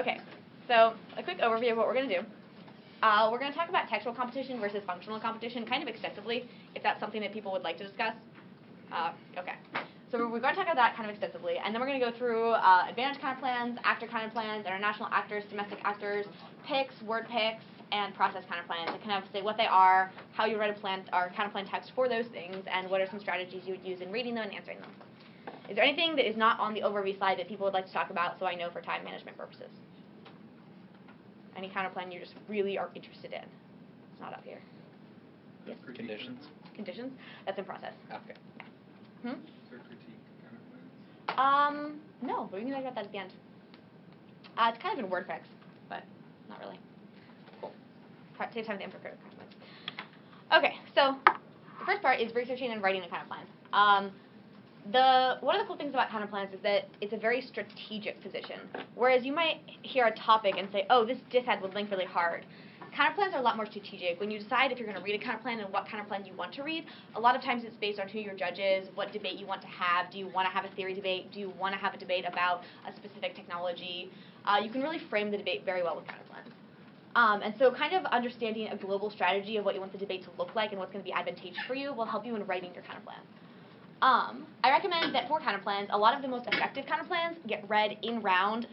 Okay, so a quick overview of what we're going to do. We're going to talk about textual competition versus functional competition kind of extensively, if that's something that people would like to discuss. Okay, so we're going to talk about that kind of extensively, and then we're going to go through advantage counterplans, actor counterplans, international actors, domestic actors, picks, word picks, and process counterplans, and kind of say what they are, how you write a plan or counterplan text for those things, and what are some strategies you would use in reading them and answering them. Is there anything that is not on the overview slide that people would like to talk about so I know for time management purposes? Any counterplan you just really are interested in? It's not up here. Yes? Conditions. Conditions? That's in process. Okay. Hmm? Is there critique counterplans? No, but we can talk about that at the end. It's kind of in word fix, but not really. Cool. Save time to for critical counterplans. Okay, so the first part is researching and writing a counterplan. One of the cool things about counterplans is that it's a very strategic position. Whereas you might hear a topic and say, oh, this dickhead would link really hard. Counterplans are a lot more strategic. When you decide if you're going to read a counterplan and what counterplan you want to read, a lot of times it's based on who your judge is, what debate you want to have. Do you want to have a theory debate? Do you want to have a debate about a specific technology? You can really frame the debate very well with counterplans. And so kind of understanding a global strategy of what you want the debate to look like and what's going to be advantageous for you will help you in writing your counterplan. I recommend that for counterplans, a lot of the most effective counterplans get read in round,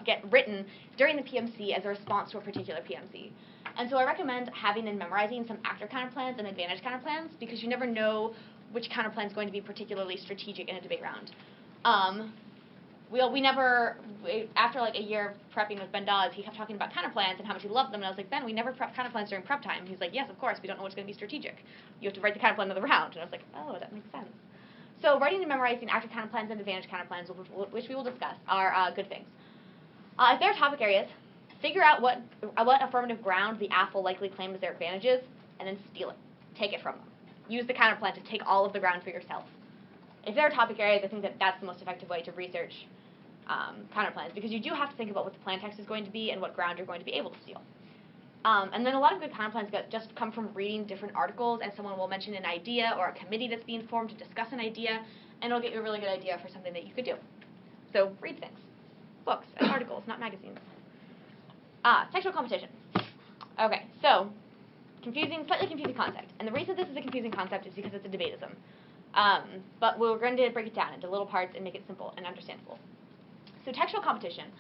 get written during the PMC as a response to a particular PMC. And so I recommend having and memorizing some actor counterplans and advantage counterplans because you never know which counterplan is going to be particularly strategic in a debate round. After like a year of prepping with Ben Dawes, he kept talking about counterplans and how much he loved them, and I was like, Ben, we never prep counterplans during prep time. He's like, yes, of course, we don't know what's going to be strategic. You have to write the counterplan of the round. And I was like, oh, that makes sense. So writing and memorizing actor counterplans and advantage counterplans, which we will discuss, are good things. If there are topic areas, figure out what affirmative ground the AF will likely claim as their advantages, and then steal it. Take it from them. Use the counterplan to take all of the ground for yourself. If there are topic areas, I think that that's the most effective way to research counterplans, because you do have to think about what the plan text is going to be and what ground you're going to be able to steal. And then a lot of good counterplans just come from reading different articles, and someone will mention an idea or a committee that's being formed to discuss an idea, and it'll get you a really good idea for something that you could do. So read things. Books and articles, not magazines. Textual competition. Okay, so slightly confusing concept. And the reason this is a confusing concept is because it's a debatism. But we're going to break it down into little parts and make it simple and understandable. So textual competition.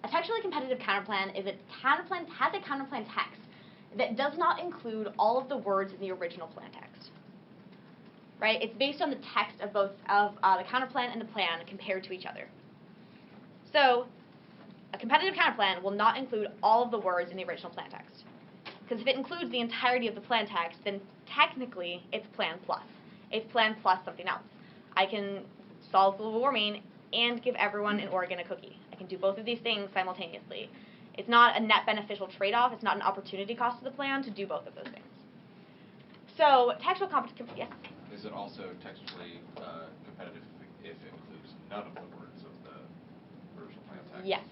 A textually competitive counterplan is a counterplan has a counterplan text that does not include all of the words in the original plan text. Right? It's based on the text of both the counterplan and the plan compared to each other. So a competitive counterplan will not include all of the words in the original plan text. Because if it includes the entirety of the plan text, then technically it's plan plus. It's plan plus something else. I can solve global warming and give everyone in Oregon a cookie. I can do both of these things simultaneously. It's not a net beneficial trade-off. It's not an opportunity cost to the plan to do both of those things. So textual competition, yes? Is it also textually competitive if it includes none of the words of the original plan text? Yes.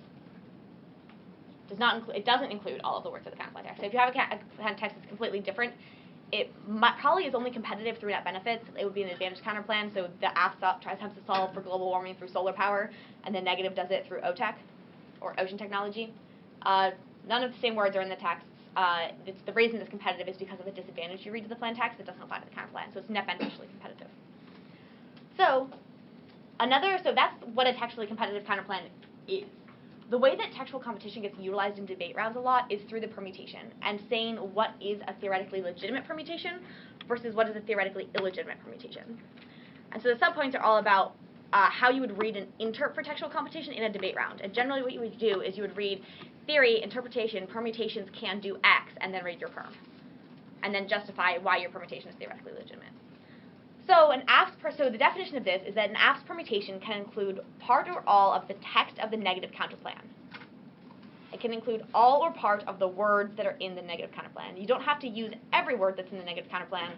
It doesn't include all of the words of the counterplan text. So if you have a plan text that's completely different, it probably is only competitive through net benefits. It would be an advantage counterplan, so the AF tries to solve for global warming through solar power, and the negative does it through OTEC, or ocean technology. None of the same words are in the texts. The reason it's competitive is because of the disadvantage you read to the plan text. It doesn't apply to the counterplan, so it's net beneficially competitive. So that's what a textually competitive counterplan is. The way that textual competition gets utilized in debate rounds a lot is through the permutation and saying what is a theoretically legitimate permutation versus what is a theoretically illegitimate permutation. And so the subpoints are all about how you would read an interp for textual competition in a debate round. And generally what you would do is you would read theory, interpretation, permutations can do X, and then read your perm. And then justify why your permutation is theoretically legitimate. So the definition of this is that an AF's permutation can include part or all of the text of the negative counterplan. It can include all or part of the words that are in the negative counterplan. You don't have to use every word that's in the negative counterplan,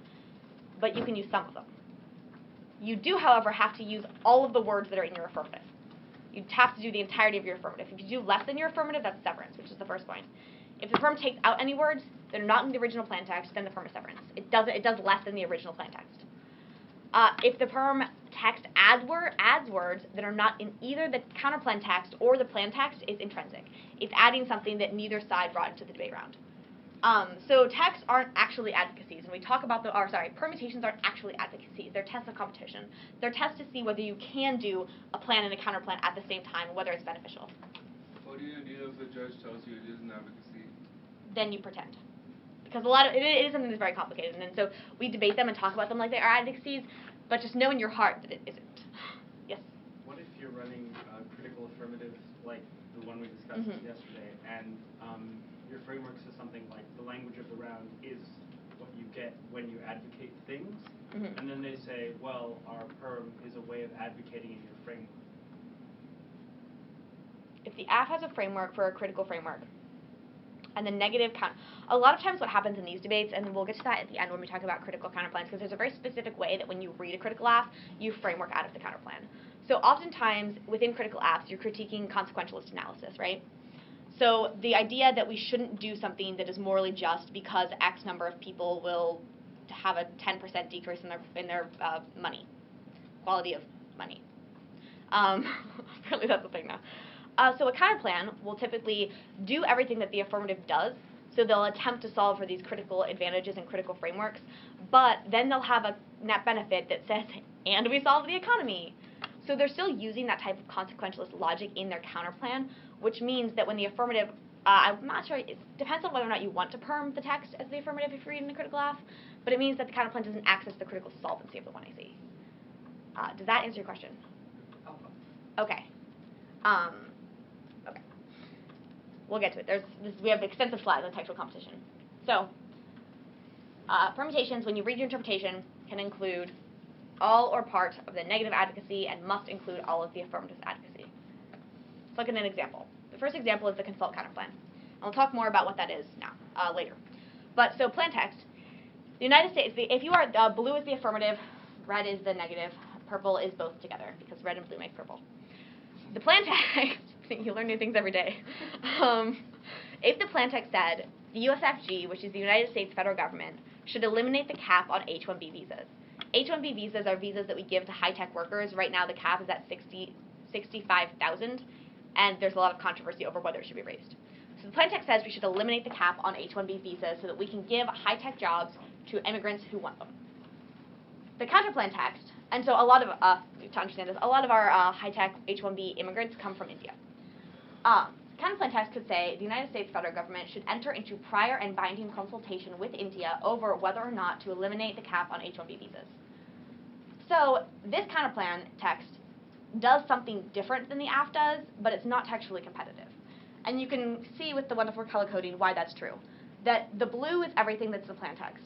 but you can use some of them. You do, however, have to use all of the words that are in your affirmative. You have to do the entirety of your affirmative. If you do less than your affirmative, that's severance, which is the first point. If the perm takes out any words that are not in the original plan text, then the perm is severance. It does less than the original plan text. If the perm text adds words that are not in either the counterplan text or the plan text is intrinsic. It's adding something that neither side brought into the debate round. So texts aren't actually advocacies. When we talk about permutations aren't actually advocacies. They're tests of competition. They're tests to see whether you can do a plan and a counterplan at the same time, whether it's beneficial. What do you do if the judge tells you it is an advocacy? Then you pretend. Because it is something that's very complicated. And so we debate them and talk about them like they are advocacies, but just know in your heart that it isn't. Yes? What if you're running critical affirmatives like the one we discussed yesterday, and your framework says something like the language of the round is what you get when you advocate things, and then they say, well, our perm is a way of advocating in your framework. If the AF has a framework for a critical framework, and the negative a lot of times what happens in these debates, and we'll get to that at the end when we talk about critical counterplans, because there's a very specific way that when you read a critical AF, you framework out of the counterplan. So oftentimes within critical AFs, you're critiquing consequentialist analysis, right? So the idea that we shouldn't do something that is morally just because X number of people will have a 10% decrease in their money, quality of money. Apparently that's the thing now. So a counterplan will typically do everything that the affirmative does. So they'll attempt to solve for these critical advantages and critical frameworks, but then they'll have a net benefit that says, and we solve the economy. So they're still using that type of consequentialist logic in their counterplan, which means that when the affirmative, I'm not sure, it depends on whether or not you want to perm the text as the affirmative if you're reading the critical AF, but it means that the counterplan doesn't access the critical solvency of the 1AC. Does that answer your question? Okay. Okay. We'll get to it. We have extensive slides on textual competition. So, permutations, when you read your interpretation, can include all or part of the negative advocacy and must include all of the affirmative advocacy. Let's look at an example. The first example is the consult counterplan. And we'll talk more about what that is now, later. But so plan text, the United States, if you are, blue is the affirmative, red is the negative, purple is both together because red and blue make purple. The plan text, you learn new things every day. If the plan text said the USFG, which is the United States federal government, should eliminate the cap on H-1B visas. H-1B visas are visas that we give to high-tech workers. Right now the cap is at 65,000, and there's a lot of controversy over whether it should be raised. So the plan text says we should eliminate the cap on H-1B visas so that we can give high-tech jobs to immigrants who want them. The counterplan text, and so a lot of, to understand this, a lot of our high-tech H-1B immigrants come from India. Counterplan text could say the United States federal government should enter into prior and binding consultation with India over whether or not to eliminate the cap on H-1B visas. So this counterplan text does something different than the AF does, but it's not textually competitive. And you can see with the wonderful color coding why that's true. That the blue is everything that's the plan text.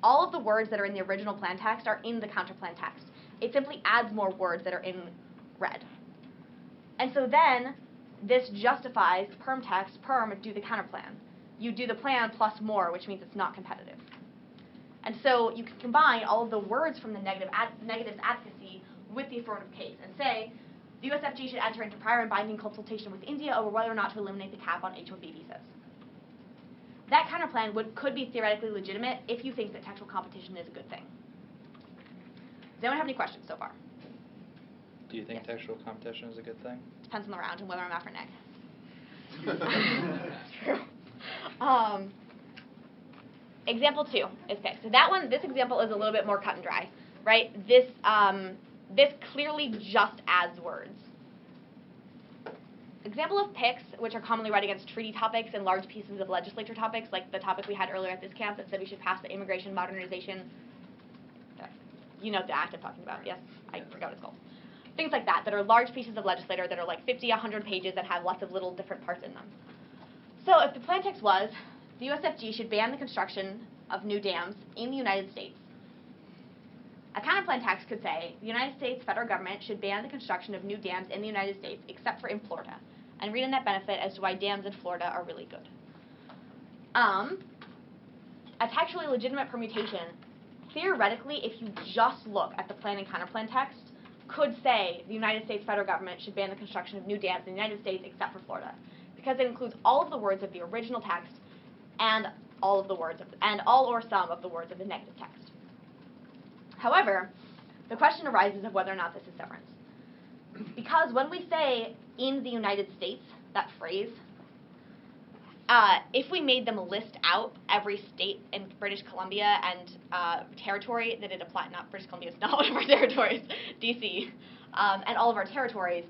All of the words that are in the original plan text are in the counterplan text. It simply adds more words that are in red. And so then this justifies perm text, perm, do the counterplan. You do the plan plus more, which means it's not competitive. And so you can combine all of the words from the negatives advocacy with the affirmative case and say the USFG should enter into prior and binding consultation with India over whether or not to eliminate the cap on H-1B visas. That counterplan could be theoretically legitimate if you think that textual competition is a good thing. Does anyone have any questions so far? Do you think textual competition is a good thing? Depends on the round and whether I'm after neg. True. Example 2 is picked. So this example is a little bit more cut and dry, right? This clearly just adds words. Example of picks, which are commonly read against treaty topics and large pieces of legislature topics, like the topic we had earlier at this camp that said we should pass the Immigration Modernization. You know the act I'm talking about, yes? I forgot what it's called. Things like that are large pieces of legislature that are like 50, 100 pages that have lots of little different parts in them. So if the plan text was, the USFG should ban the construction of new dams in the United States, a counterplan text could say, the United States federal government should ban the construction of new dams in the United States except for in Florida, and read a net benefit as to why dams in Florida are really good. A textually legitimate permutation, theoretically, if you just look at the plan and counterplan text, could say the United States federal government should ban the construction of new dams in the United States except for Florida, because it includes all of the words of the original text and all of the words and all or some of the words of the negative text. However, the question arises of whether or not this is severance. Because when we say in the United States, that phrase, if we made them list out every state in British Columbia and territory that it applied, not British Columbia, it's not one of our territories, DC, and all of our territories,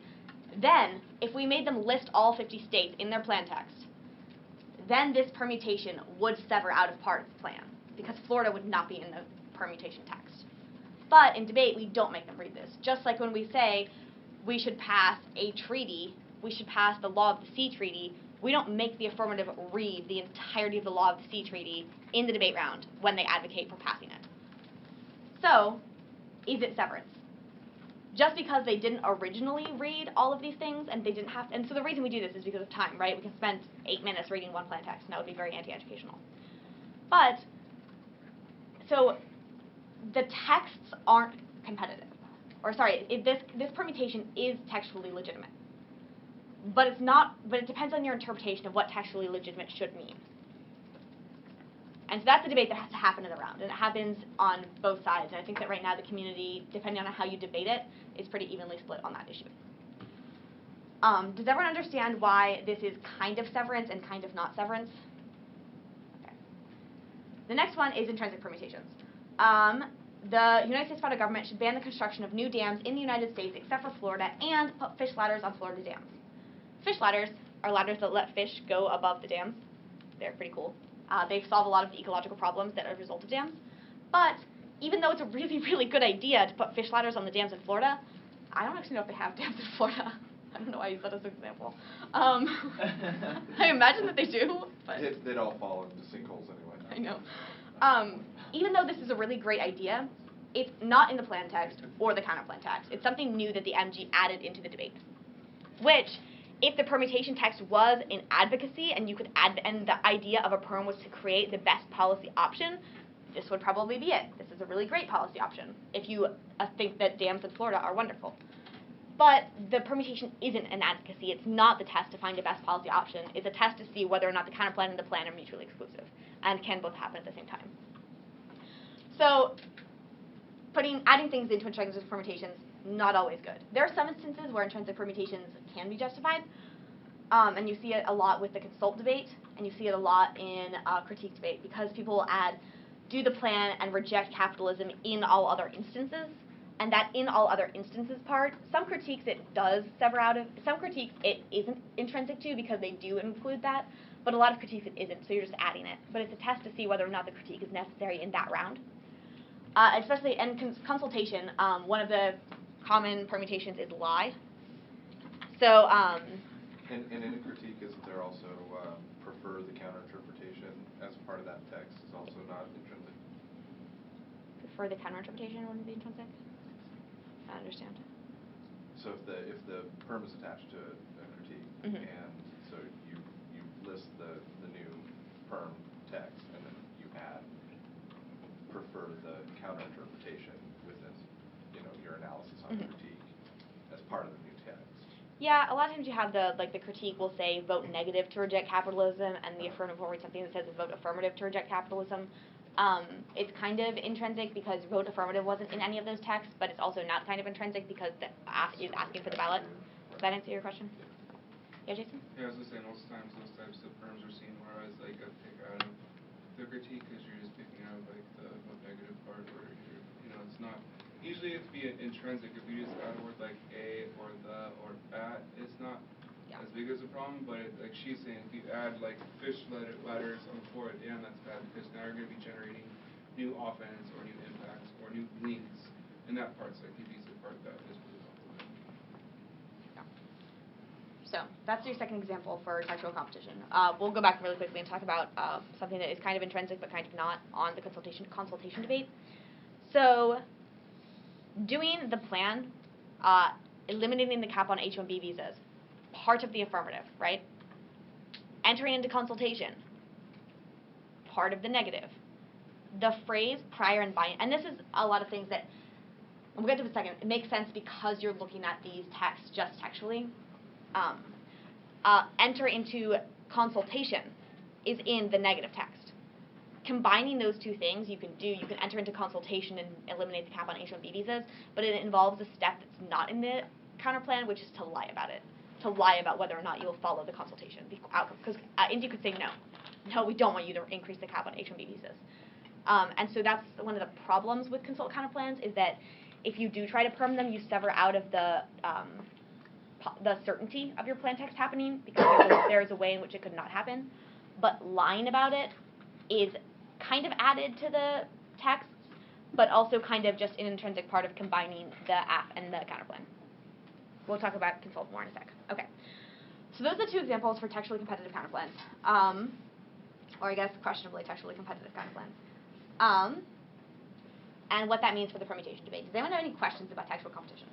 then if we made them list all 50 states in their plan text, then this permutation would sever out of part of the plan, because Florida would not be in the permutation text. But in debate, we don't make them read this. Just like when we say we should pass a treaty, we should pass the Law of the Sea Treaty, we don't make the affirmative read the entirety of the Law of the Sea Treaty in the debate round when they advocate for passing it. So, is it severance? Just because they didn't originally read all of these things, and they didn't have to, and so the reason we do this is because of time, right? We can spend 8 minutes reading one plan text, and that would be very anti-educational. But, so, the texts aren't competitive. Or sorry, this permutation is textually legitimate. But it's not, but it depends on your interpretation of what textually legitimate should mean. And so that's the debate that has to happen in the round, and it happens on both sides. And I think that right now the community, depending on how you debate it, is pretty evenly split on that issue. Does everyone understand why this is kind of severance and kind of not severance? Okay. The next one is intrinsic permutations. The United States federal government should ban the construction of new dams in the United States except for Florida and put fish ladders on Florida dams. Fish ladders are ladders that let fish go above the dams. They're pretty cool. They solve a lot of the ecological problems that are a result of dams. But even though it's a really, really good idea to put fish ladders on the dams in Florida, I don't actually know if they have dams in Florida. I don't know why I use that as an example. I imagine that they do, but They'd all fall into sinkholes anyway. I know. Even though this is a really great idea, it's not in the plan text or the counterplan text. It's something new that the MG added into the debate, which, if the permutation text was in advocacy and you could add, and the idea of a perm was to create the best policy option, this would probably be it. This is a really great policy option if you think that dams in Florida are wonderful. But the permutation isn't an advocacy. It's not the test to find the best policy option. It's a test to see whether or not the counterplan and the plan are mutually exclusive and can both happen at the same time. So adding things into intrinsic permutations, not always good. There are some instances where intrinsic permutations can be justified, and you see it a lot with the consult debate, and you see it a lot in critique debate, because people will add, do the plan and reject capitalism in all other instances, and that in all other instances part, some critiques it does sever out of, some critiques it isn't intrinsic to because they do include that, but a lot of critiques it isn't, so you're just adding it. But it's a test to see whether or not the critique is necessary in that round. Especially in consultation, one of the common permutations is lie. So, And in a critique, isn't there also prefer the counter-interpretation as part of that text is also not intrinsic? Prefer the counter-interpretation wouldn't be intrinsic? I understand. So if the perm is attached to a critique, and so you list the new perm text, and then you add prefer the counter-interpretation within, your analysis on the critique as part of the new text. Yeah, a lot of times you have the critique will say vote negative to reject capitalism, and the affirmative will read something that says vote affirmative to reject capitalism. It's kind of intrinsic because vote affirmative wasn't in any of those texts, but it's also not kind of intrinsic because the is asking for the ballot. Does that answer your question? Yeah, Jason? Yeah, I was just saying, most times those types of terms are seen where as like a pick out of the critique because you're just picking out like the negative part where it's not. Usually it's be intrinsic. If you just add a word like a or the or at, it's not as big as a problem. But like she's saying, if you add like fish ladders on Florida dam, that's bad because now you're going to be generating new offense or new impacts or new links, and that part's like the easy part that is really helpful. So that's your second example for textual competition. We'll go back really quickly and talk about something that is kind of intrinsic but kind of not on the consultation debate. So doing the plan, eliminating the cap on H-1B visas, part of the affirmative, right? Entering into consultation, part of the negative. The phrase prior and buy-in, and this is a lot of things that, we'll get to in a second, it makes sense because you're looking at these texts just textually. Enter into consultation is in the negative text. combining those two things you can enter into consultation and eliminate the cap on H-1B visas, but it involves a step that's not in the counterplan, which is to lie about it, to lie about whether or not you'll follow the consultation, the outcome. Because India could say no, we don't want you to increase the cap on H-1B visas. And so that's one of the problems with consult counterplans, is that if you do try to perm them, you sever out of the certainty of your plan text happening, because there's a way in which it could not happen. But lying about it is kind of added to the texts, but also kind of just an intrinsic part of combining the app and the counterplan. We'll talk about consult more in a sec. Okay. So those are the two examples for textually competitive counterplans, or I guess questionably textually competitive counterplans. And what that means for the permutation debate. Does anyone have any questions about textual competition?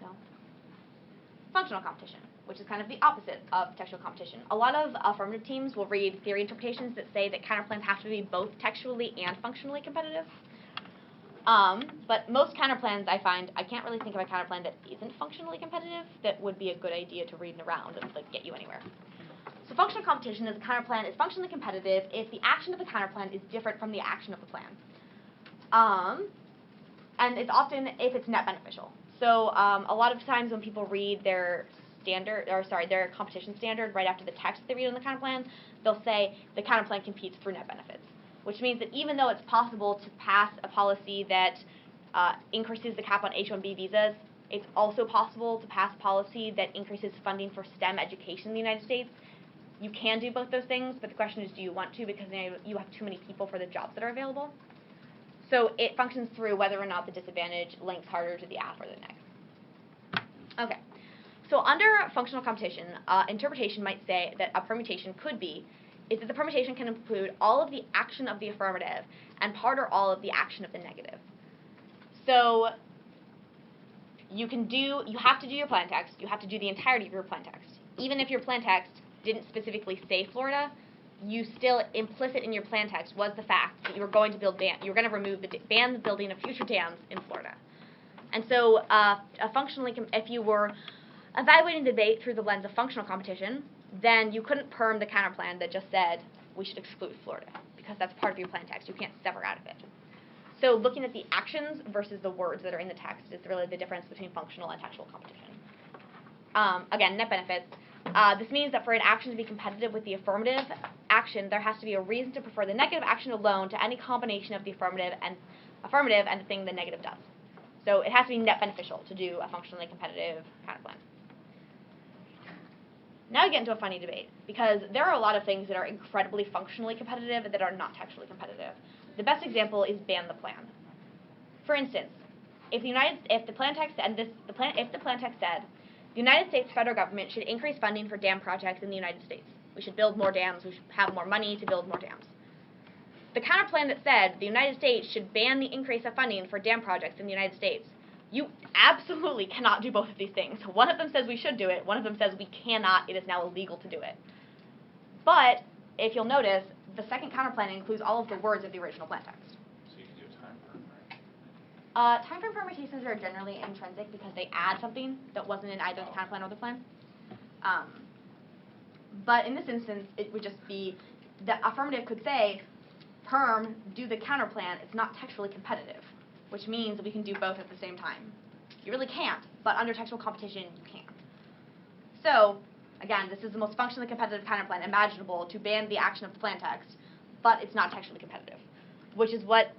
No? Functional competition, which is kind of the opposite of textual competition. A lot of affirmative teams will read theory interpretations that say that counterplans have to be both textually and functionally competitive. But most counterplans, I find, I can't really think of a counterplan that isn't functionally competitive that would be a good idea to read around and get you anywhere. So functional competition is a counterplan is functionally competitive if the action of the counterplan is different from the action of the plan. And it's often if it's net beneficial. So a lot of times when people read their their competition standard right after the text they read on the counterplan, they'll say the counterplan competes through net benefits, which means that even though it's possible to pass a policy that increases the cap on H-1B visas, it's also possible to pass a policy that increases funding for STEM education in the United States. You can do both those things, but the question is, do you want to? Because you have too many people for the jobs that are available. So it functions through whether or not the disadvantage links harder to the app or the neg. Okay. So under functional competition, interpretation might say that a permutation is that the permutation can include all of the action of the affirmative and part or all of the action of the negative. So you have to do your plan text. You have to do the entirety of your plan text. Even if your plan text didn't specifically say Florida, you still, implicit in your plan text was the fact that you were going to ban the building of future dams in Florida. And so if you were evaluating the debate through the lens of functional competition, then you couldn't perm the counterplan that just said we should exclude Florida, because that's part of your plan text. You can't sever out of it. So looking at the actions versus the words that are in the text is really the difference between functional and textual competition. Again, net benefits. This means that for an action to be competitive with the affirmative action, there has to be a reason to prefer the negative action alone to any combination of the affirmative and the thing the negative does. So it has to be net beneficial to do a functionally competitive counterplan. Now we get into a funny debate, because there are a lot of things that are incredibly functionally competitive that are not textually competitive. The best example is ban the plan. For instance, if the plan text said the United States federal government should increase funding for dam projects in the United States. We should build more dams. We should have more money to build more dams. The counterplan that said the United States should ban the increase of funding for dam projects in the United States. You absolutely cannot do both of these things. One of them says we should do it. One of them says we cannot. It is now illegal to do it. But if you'll notice, the second counterplan includes all of the words of the original plan text. So you can do a time frame, right? Time frame permutations are generally intrinsic because they add something that wasn't in either the counterplan or the plan. But in this instance, it would just be the affirmative could say, perm, do the counterplan. It's not textually competitive, which means that we can do both at the same time. You really can't, but under textual competition, you can. So, again, this is the most functionally competitive counterplan imaginable to ban the action of the plan text, but it's not textually competitive, which is what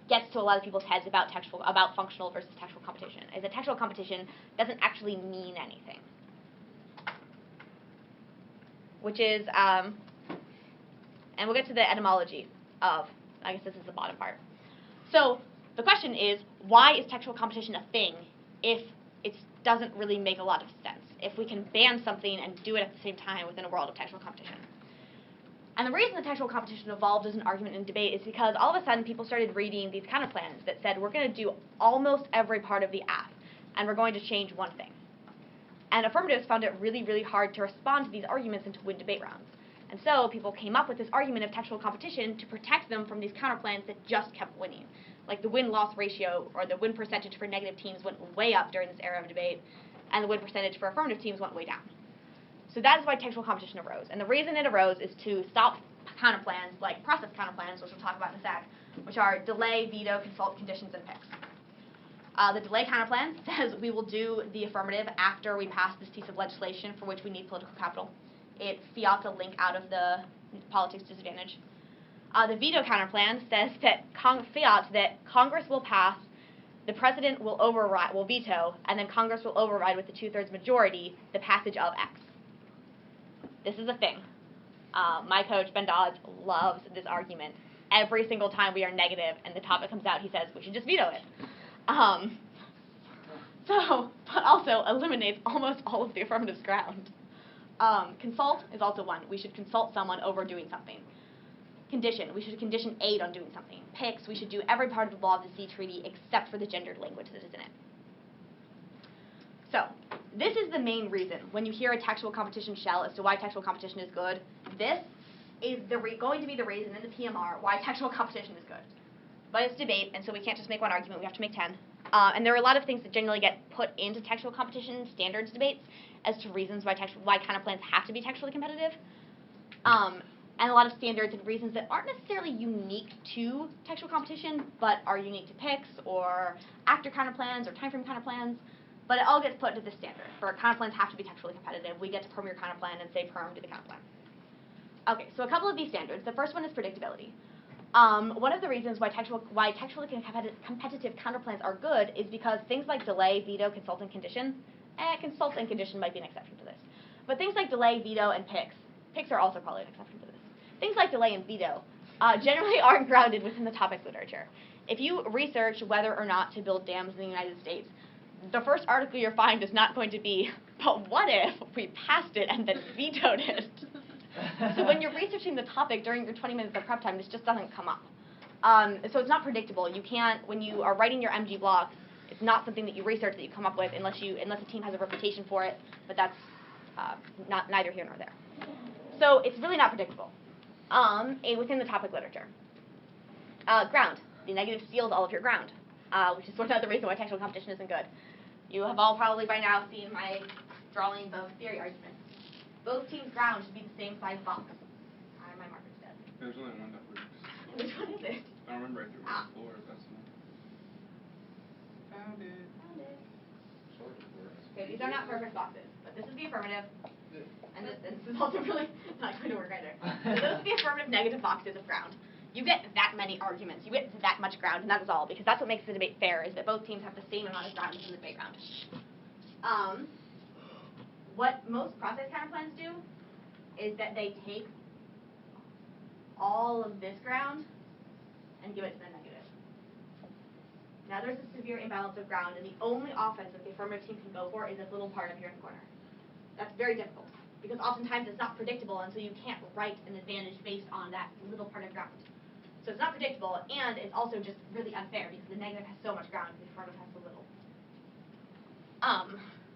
gets to a lot of people's heads about functional versus textual competition, is that textual competition doesn't actually mean anything. Which is, and we'll get to the etymology of, I guess this is the bottom part. So, the question is, why is textual competition a thing if it doesn't really make a lot of sense? If we can ban something and do it at the same time within a world of textual competition. And the reason the textual competition evolved as an argument and debate is because all of a sudden people started reading these counterplans that said we're going to do almost every part of the app, and we're going to change one thing. And affirmatives found it really, really hard to respond to these arguments and to win debate rounds. And so people came up with this argument of textual competition to protect them from these counterplans that just kept winning. Like the win-loss ratio or the win percentage for negative teams went way up during this era of debate, and the win percentage for affirmative teams went way down. So that is why textual competition arose. And the reason it arose is to stop counterplans, like process counterplans, which we'll talk about in a sec, which are delay, veto, consult, conditions, and picks. The delay counterplan says we will do the affirmative after we pass this piece of legislation for which we need political capital. It fiats a link out of the politics disadvantage. The veto counterplan says that fiats that Congress will pass, the president will veto, and then Congress will override with the 2/3 majority the passage of X. This is a thing. My coach, Ben Dodds, loves this argument. Every single time we are negative and the topic comes out, he says we should just veto it. But also eliminates almost all of the affirmative's ground. Consult is also one. We should consult someone over doing something. Condition, we should condition aid on doing something. Picks, we should do every part of the law of the sea treaty except for the gendered language that is in it. So, this is the main reason when you hear a textual competition shell as to why textual competition is good. This is going to be the reason in the PMR why textual competition is good. But it's debate, and so we can't just make one argument, we have to make 10. And there are a lot of things that generally get put into textual competition standards debates as to reasons why counterplans have to be textually competitive. And a lot of standards and reasons that aren't necessarily unique to textual competition, but are unique to picks or actor counterplans or time frame counterplans. But it all gets put into this standard. For counterplans have to be textually competitive. We get to perm your counterplan and say perm to the counterplan. Okay, so a couple of these standards. The first one is predictability. One of the reasons why textually competitive counterplans are good is because things like delay, veto, consult, and condition. Consult and condition might be an exception to this. But things like delay, veto, and picks are also probably an exception to this. Things like delay and veto generally aren't grounded within the topic literature. If you research whether or not to build dams in the United States, the first article you'll find is not going to be, but what if we passed it and then vetoed it? So when you're researching the topic during your 20 minutes of prep time, this just doesn't come up. So it's not predictable. You can't, when you are writing your MG block, it's not something that you research that you come up with unless the team has a reputation for it, but that's neither here nor there. So it's really not predictable within the topic literature. Ground. The negative steals all of your ground, which is another reason why textual competition isn't good. You have all probably by now seen my drawing of theory argument. Both teams' ground should be the same size box. My marker's dead. There's only one that works. Which one is it? I don't remember. I threw it on the floor. That's the one. Found it. Sort of works. Okay, these are not perfect boxes, but this is the affirmative, and this is also really not going to work either. So those are the affirmative negative boxes of ground. You get that many arguments, you get that much ground, and that is all, because that's what makes the debate fair, is that both teams have the same amount of ground in the debate round. What most process counterplans do is that they take all of this ground and give it to the negative. Now there's a severe imbalance of ground, and the only offense that the affirmative team can go for is this little part up here in the corner. That's very difficult, because oftentimes it's not predictable, and so you can't write an advantage based on that little part of ground. So it's not predictable, and it's also just really unfair, because the negative has so much ground, and the affirmative has so little.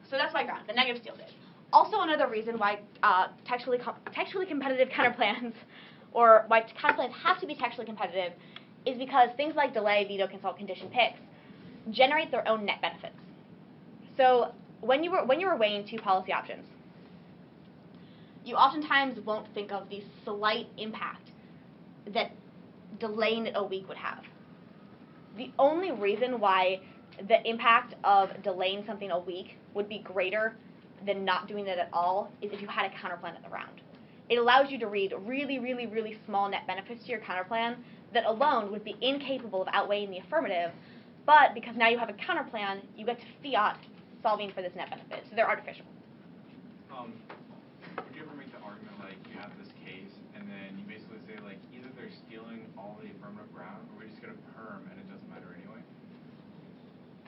So that's why ground. The negative steals it. Also, another reason why textually competitive counterplans, or why counterplans have to be textually competitive, is because things like delay, veto, consult, condition, picks generate their own net benefits. So when you were weighing two policy options, you oftentimes won't think of the slight impact that delaying it a week would have. The only reason why the impact of delaying something a week would be greater than not doing it at all is if you had a counterplan at the round. It allows you to read really, really, really small net benefits to your counterplan that alone would be incapable of outweighing the affirmative, but because now you have a counterplan, you get to fiat solving for this net benefit, so they're artificial. Would you ever make the argument like you have this case and then you basically say like either they're stealing all the affirmative ground or we just get a perm and it doesn't matter anyway?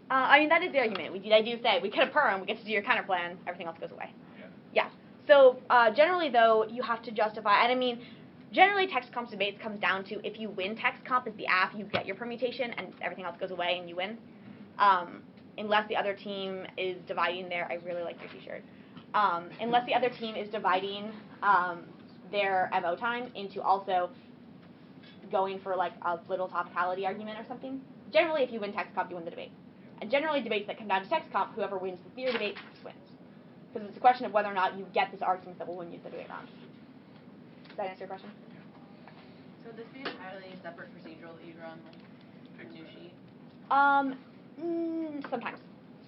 I mean, that is the argument. I do say, we get a perm, we get to do your counterplan, everything else goes away. Yeah. So, generally, though, you have to justify, and I mean, generally, text comp debates comes down to if you win text comp as the app, you get your permutation, and everything else goes away and you win. Unless the other team is dividing I really like your t-shirt. Unless the other team is dividing their MO time into also going for, like, a little topicality argument or something. Generally, if you win text comp, you win the debate. And generally, debates that come down to text comp, whoever wins the theory debate wins. Because it's a question of whether or not you get this argument that will win you the debate round. Does that answer your question? So would this be entirely separate procedural that you'd run, like a new sheet? Sometimes.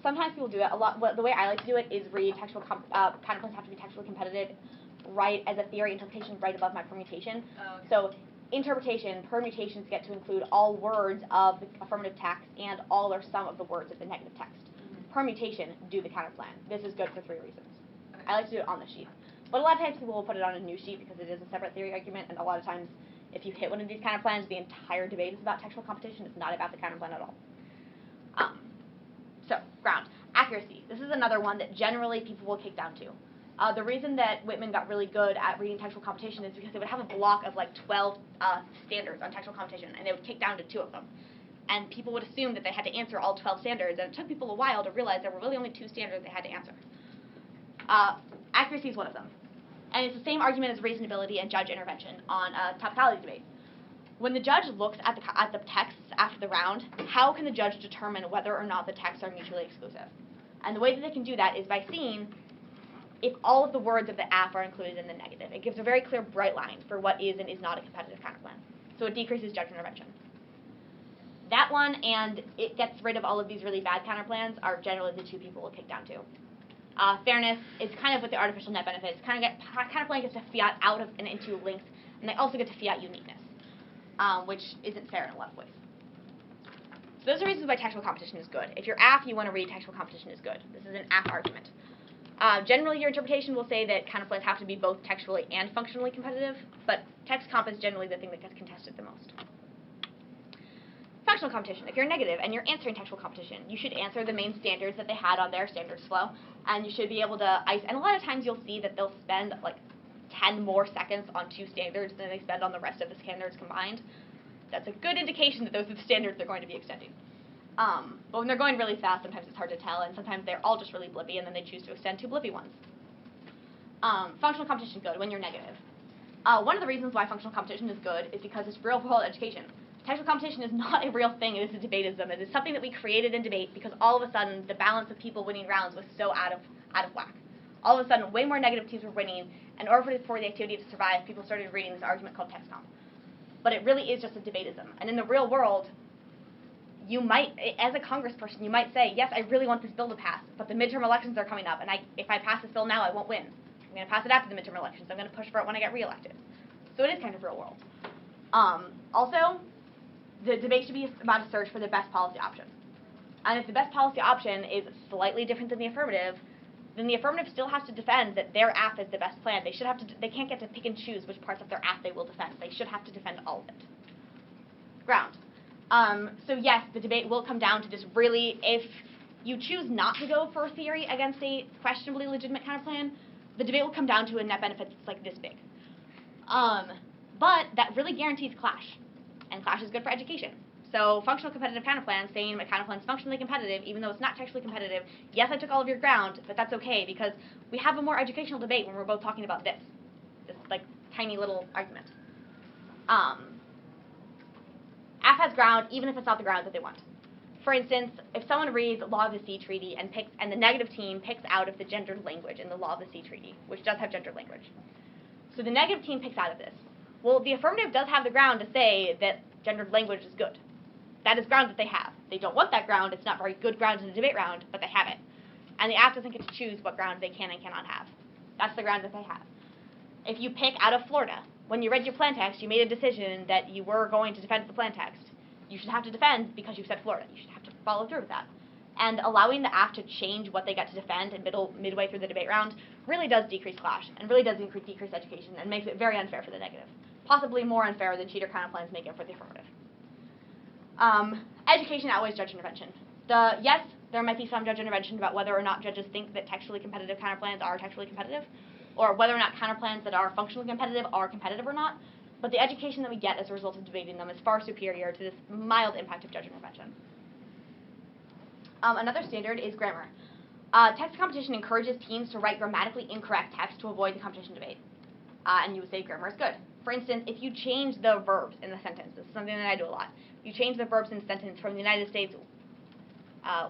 Sometimes people do that. The way I like to do it is read textual counterplans have to be textually competitive right as a theory interpretation right above my permutation. Oh, okay. So interpretation, permutations get to include all words of the affirmative text and all or some of the words of the negative text. Permutation, do the counterplan. This is good for 3 reasons. Okay. I like to do it on the sheet. But a lot of times people will put it on a new sheet because it is a separate theory argument, and a lot of times if you hit one of these counterplans, the entire debate is about textual competition. It's not about the counterplan at all. So, ground. Accuracy. This is another one that generally people will kick down to. The reason that Whitman got really good at reading textual competition is because they would have a block of like 12 standards on textual competition, and they would kick down to 2 of them. And people would assume that they had to answer all 12 standards, and it took people a while to realize there were really only 2 standards they had to answer. Accuracy is one of them. And it's the same argument as reasonability and judge intervention on topicality debate. When the judge looks at the texts after the round, how can the judge determine whether or not the texts are mutually exclusive? And the way that they can do that is by seeing if all of the words of the app are included in the negative. It gives a very clear bright line for what is and is not a competitive counterplan. So it decreases judge intervention. That one, and it gets rid of all of these really bad counterplans, are generally the 2 people will kick down to. Fairness is kind of with the artificial net benefits. Counterplan gets to fiat out of and into links, and they also get to fiat uniqueness, which isn't fair in a lot of ways. So those are reasons why textual competition is good. If you're app, you want to read textual competition is good. This is an app argument. Generally, your interpretation will say that counterplans have to be both textually and functionally competitive, but text comp is generally the thing that gets contested the most. Functional competition. If you're negative and you're answering textual competition, you should answer the main standards that they had on their standards flow, and you should be able to ice. And a lot of times you'll see that they'll spend like 10 more seconds on 2 standards than they spend on the rest of the standards combined. That's a good indication that those are the standards they're going to be extending. But when they're going really fast, sometimes it's hard to tell, and sometimes they're all just really blippy, and then they choose to extend 2 blippy ones. Functional competition good when you're negative. One of the reasons why functional competition is good is because it's real-world education. Textual competition is not a real thing. It is a debatism. It is something that we created in debate because all of a sudden the balance of people winning rounds was so out of whack. All of a sudden, way more negative teams were winning, and in order for the activity to survive, people started reading this argument called text comp. But it really is just a debatism. And in the real world, you might, as a congressperson, you might say, yes, I really want this bill to pass, but the midterm elections are coming up, and if I pass this bill now, I won't win. I'm going to pass it after the midterm elections. I'm going to push for it when I get reelected. So it is kind of real world. Also, the debate should be about a search for the best policy option. And if the best policy option is slightly different than the affirmative, then the affirmative still has to defend that their app is the best plan. They can't get to pick and choose which parts of their app they will defend. They should have to defend all of it. Ground. So yes, the debate will come down to just really, if you choose not to go for a theory against a questionably legitimate counterplan, the debate will come down to a net benefit that's like this big. But that really guarantees clash. And clash is good for education. So functional competitive counterplans, saying a counterplan is functionally competitive, even though it's not textually competitive, yes, I took all of your ground, but that's okay, because we have a more educational debate when we're both talking about this like tiny little argument. App has ground, even if it's not the ground that they want. For instance, if someone reads Law of the Sea Treaty and the negative team picks out of the gendered language in the Law of the Sea Treaty, which does have gendered language. So the negative team picks out of this. Well, the affirmative does have the ground to say that gendered language is good. That is ground that they have. They don't want that ground. It's not very good ground in the debate round, but they have it. And the app doesn't get to choose what ground they can and cannot have. That's the ground that they have. If you pick out of Florida, when you read your plan text, you made a decision that you were going to defend the plan text. You should have to defend because you said Florida. You should have to follow through with that. And allowing the app to change what they get to defend midway through the debate round really does decrease clash and really does decrease education and makes it very unfair for the negative. Possibly more unfair than cheater counterplans make it for the affirmative. Education outweighs judge intervention. Yes, there might be some judge intervention about whether or not judges think that textually competitive counterplans are textually competitive, or whether or not counterplans that are functionally competitive are competitive or not, but the education that we get as a result of debating them is far superior to this mild impact of judge intervention. Another standard is grammar. Text competition encourages teams to write grammatically incorrect text to avoid the competition debate. And you would say grammar is good. For instance, if you change the verbs in the sentence, this is something that I do a lot. If you change the verbs in the sentence from the United States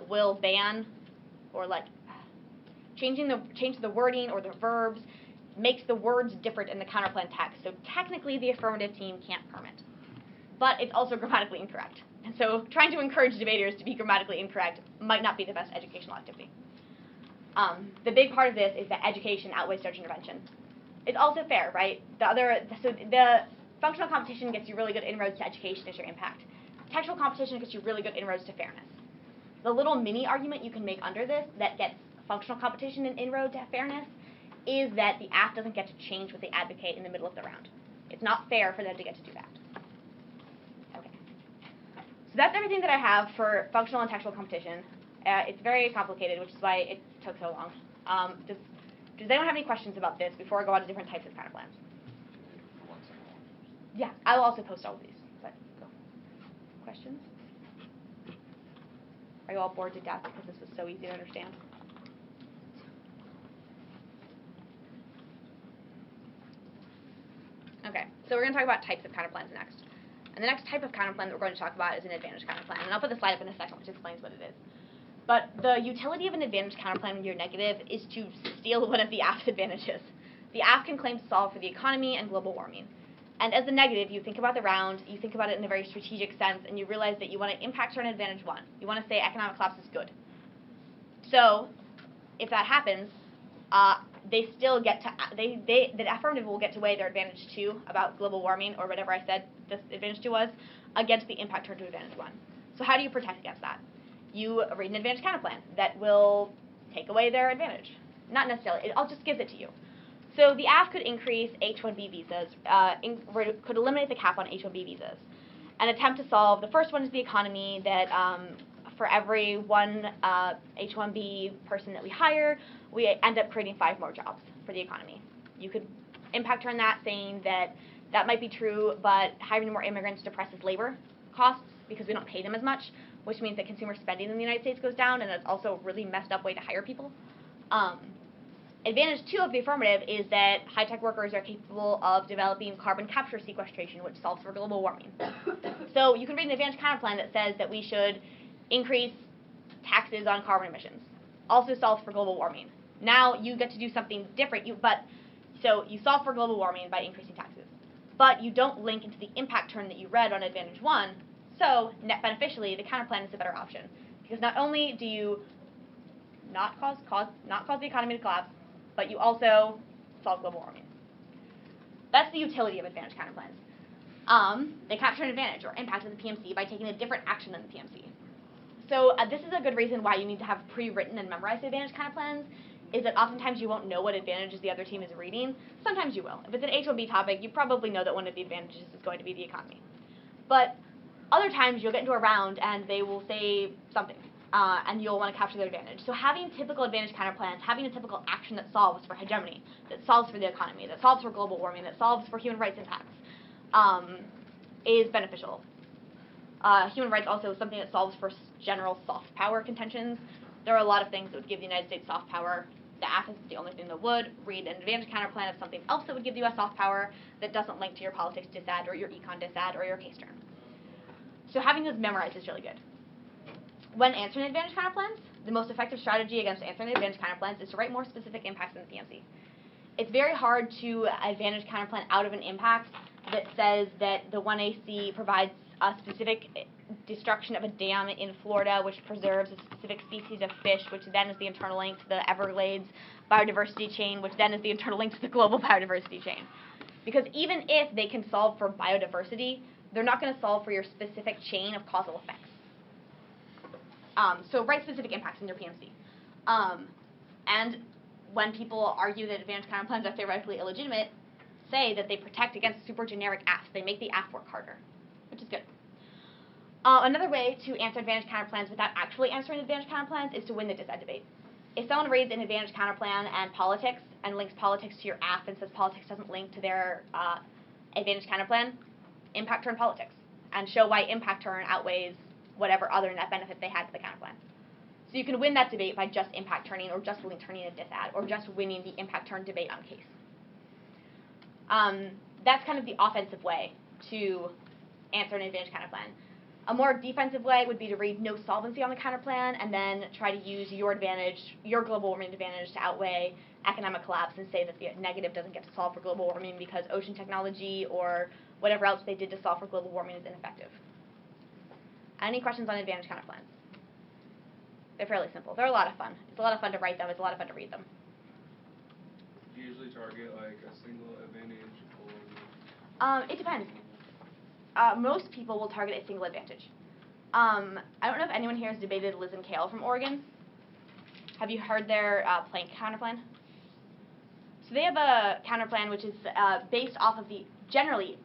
will ban, or like change the wording or the verbs, makes the words different in the counterplan text. So technically, the affirmative team can't perm it. But it's also grammatically incorrect. And so trying to encourage debaters to be grammatically incorrect might not be the best educational activity. The big part of this is that education outweighs judge intervention. It's also fair, right? So the functional competition gets you really good inroads to education as your impact. Textual competition gets you really good inroads to fairness. The little mini argument you can make under this that gets functional competition and inroad to fairness is that the AF doesn't get to change what they advocate in the middle of the round. It's not fair for them to get to do that. Okay. So that's everything that I have for functional and textual competition. It's very complicated, which is why it took so long. Does anyone have any questions about this before I go on to different types of counterplans? Yeah, I will also post all of these. But go. Questions? Are you all bored to death because this was so easy to understand? Okay, so we're going to talk about types of counterplans next. And the next type of counterplan that we're going to talk about is an advantage counterplan. And I'll put the slide up in a second, which explains what it is. But the utility of an advantage counterplan when you're negative is to steal one of the AF's advantages. The AF can claim to solve for the economy and global warming. And as a negative, you think about the round, you think about it in a very strategic sense, and you realize that you want to impact turn advantage 1. You want to say economic collapse is good. So, if that happens, they still get to, the affirmative will get to weigh their advantage 2 about global warming, or whatever I said this advantage 2 was, against the impact turn to advantage 1. So how do you protect against that? You read an advantage counterplan that will take away their advantage. Not necessarily, it just gives it to you. So the AF could increase H-1B visas, could eliminate the cap on H-1B visas, and attempt to solve, the first one is the economy, that for every one H-1B person that we hire, we end up creating 5 more jobs for the economy. You could impact turn that, saying that that might be true, but hiring more immigrants depresses labor costs because we don't pay them as much, which means that consumer spending in the United States goes down, and that's also a really messed up way to hire people. Advantage 2 of the affirmative is that high-tech workers are capable of developing carbon capture sequestration, which solves for global warming. So you can read an advantage counterplan that says that we should increase taxes on carbon emissions. Also solves for global warming. Now you get to do something different. So you solve for global warming by increasing taxes. But you don't link into the impact turn that you read on advantage 1. So net beneficially, the counterplan is a better option. Because not only do you not cause the economy to collapse, but you also solve global warming. That's the utility of advantage counterplans. They capture an advantage or impact of the PMC by taking a different action than the PMC. So this is a good reason why you need to have pre-written and memorized advantage counterplans, is that oftentimes you won't know what advantages the other team is reading. Sometimes you will. If it's an H-1B topic, you probably know that one of the advantages is going to be the economy. But other times you'll get into a round and they will say something. And you'll want to capture their advantage. So having typical advantage counterplans, having a typical action that solves for hegemony, that solves for the economy, that solves for global warming, that solves for human rights impacts, is beneficial. Human rights also is something that solves for general soft power contentions. There are a lot of things that would give the United States soft power. The AF is the only thing that would. Read an advantage counterplan of something else that would give the US soft power that doesn't link to your politics disad or your econ disad or your case term. So having those memorized is really good. When answering advantage counterplans, the most effective strategy against answering the advantage counterplans is to write more specific impacts in the PMC. It's very hard to advantage counterplan out of an impact that says that the 1AC provides a specific destruction of a dam in Florida, which preserves a specific species of fish, which then is the internal link to the Everglades biodiversity chain, which then is the internal link to the global biodiversity chain. Because even if they can solve for biodiversity, they're not going to solve for your specific chain of causal effects. So write specific impacts in your PMC. And when people argue that advantage counterplans are theoretically illegitimate, say that they protect against super generic AFs. They make the AF work harder, which is good. Another way to answer advantage counterplans without actually answering advantage counterplans is to win the disad debate. If someone reads an advantage counterplan and politics and links politics to your AF and says politics doesn't link to their advantage counterplan, impact turn politics and show why impact turn outweighs whatever other net benefit they had to the counterplan. So you can win that debate by just impact turning or just turning a disad or just winning the impact turn debate on case. That's kind of the offensive way to answer an advantage counterplan. A more defensive way would be to read no solvency on the counterplan and then try to use your advantage, your global warming advantage, to outweigh economic collapse and say that the negative doesn't get to solve for global warming because ocean technology or whatever else they did to solve for global warming is ineffective. Any questions on advantage counterplans? They're fairly simple. They're a lot of fun. It's a lot of fun to write them. It's a lot of fun to read them. Do you usually target like a single advantage or? It depends. Most people will target a single advantage. I don't know if anyone here has debated Liz and Kale from Oregon. Have you heard their plank counterplan? So they have a counterplan which is based off of the,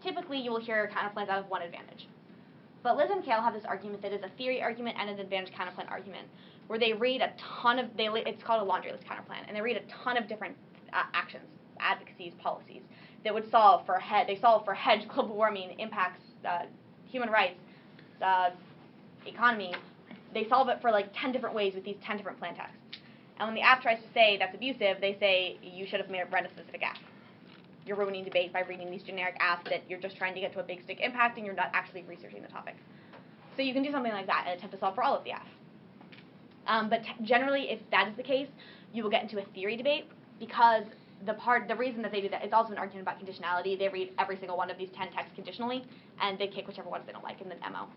typically you will hear counterplans out of one advantage. But Liz and Kale have this argument that is a theory argument and an advantage counterplan argument, where they read a ton of, it's called a laundry list counterplan, and they read a ton of different actions, advocacies, policies, that would solve for hedge global warming, impacts, human rights, economy. They solve it for like 10 different ways with these 10 different plan texts. And when the app tries to say that's abusive, they say you should have read a specific app. You're ruining debate by reading these generic apps that you're just trying to get to a big stick impact and you're not actually researching the topic. So you can do something like that and attempt to solve for all of the apps. But generally, if that is the case, you will get into a theory debate because the reason that they do that is also an argument about conditionality. They read every single one of these 10 texts conditionally, and they kick whichever ones they don't like in the MO.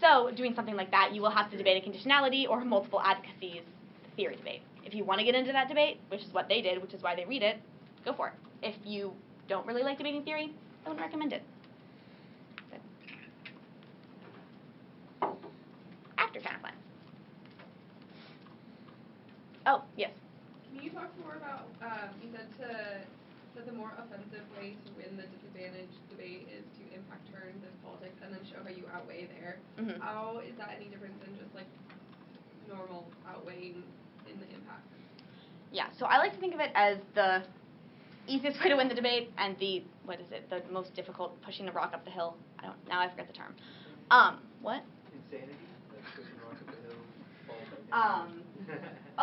So doing something like that, you will have to debate a conditionality or multiple advocacies theory debate. If you want to get into that debate, which is what they did, which is why they read it, go for it. If you don't really like debating theory, I wouldn't recommend it. But actor counterplans. Oh, yes. Can you talk more about, you said that the more offensive way to win the disadvantage debate is to impact turns in politics and then show how you outweigh there. Mm-hmm. How is that any different than just like normal outweighing in the impact? Yeah, so I like to think of it as the easiest way to win the debate and the most difficult, pushing the rock up the hill. I forget the term. What? Insanity? That's pushing rock up the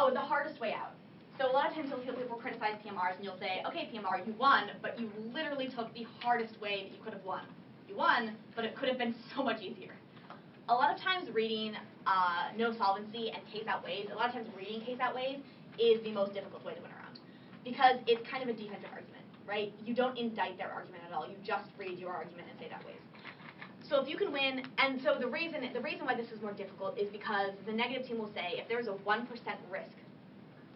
hill. The hardest way out. So a lot of times you'll hear people criticize PMRs and you'll say, okay, PMR, you won, but you literally took the hardest way that you could have won. You won, but it could have been so much easier. A lot of times reading no solvency and case outweighs, is the most difficult way to win around. Because it's kind of a defensive argument, right? You don't indict their argument at all. You just read your argument and say that weighs. So if you can win, and so the reason why this is more difficult is because the negative team will say if there's a 1% risk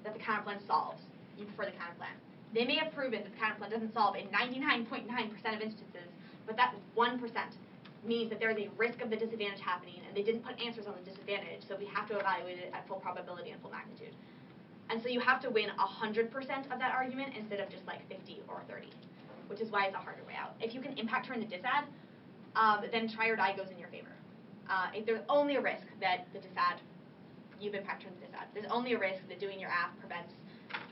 that the counterplan solves, you prefer the counterplan. They may have proven that the counterplan doesn't solve in 99.9% of instances, but that 1% means that there is a risk of the disadvantage happening, and they didn't put answers on the disadvantage, so we have to evaluate it at full probability and full magnitude. And so you have to win 100% of that argument instead of just like 50 or 30, which is why it's a harder way out. If you can impact turn the disad, then try or die goes in your favor. If there's only a risk that the disad, you've impact turned the disad. There's only a risk that doing your app prevents